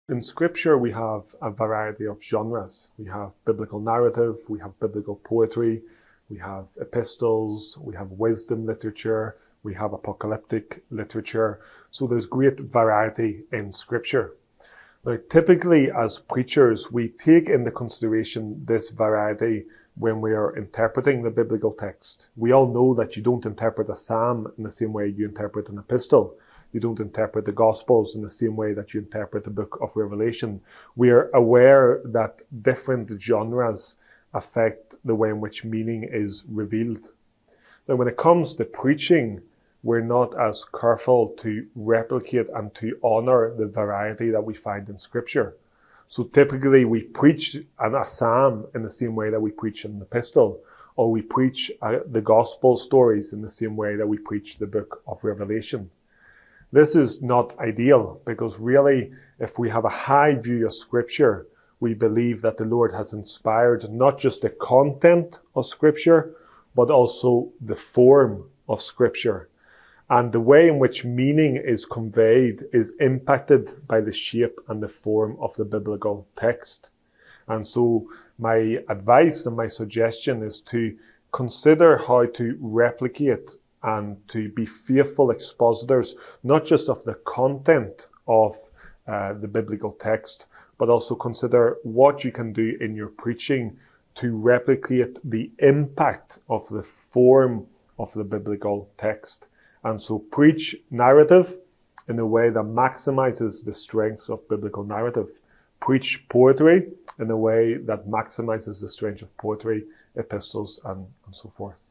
In Scripture, we have a variety of genres. We have biblical narrative, we have biblical poetry, we have epistles, we have wisdom literature, we have apocalyptic literature. So there's great variety in Scripture. Now, typically as preachers, we take into consideration this variety when we are interpreting the biblical text. We all know that you don't interpret a psalm in the same way you interpret an epistle. You don't interpret the Gospels in the same way that you interpret the book of Revelation. We are aware that different genres affect the way in which meaning is revealed. Now, when it comes to preaching, we're not as careful to replicate and to honor the variety that we find in Scripture. So typically we preach a psalm in the same way that we preach an epistle, or we preach the Gospel stories in the same way that we preach the book of Revelation. This is not ideal, because really, if we have a high view of Scripture, we believe that the Lord has inspired not just the content of Scripture, but also the form of Scripture. And the way in which meaning is conveyed is impacted by the shape and the form of the biblical text. And so my advice and my suggestion is to consider how to replicate and to be faithful expositors, not just of the content of the biblical text, but also consider what you can do in your preaching to replicate the impact of the form of the biblical text. And so preach narrative in a way that maximizes the strengths of biblical narrative. Preach poetry in a way that maximizes the strength of poetry, epistles, and so forth.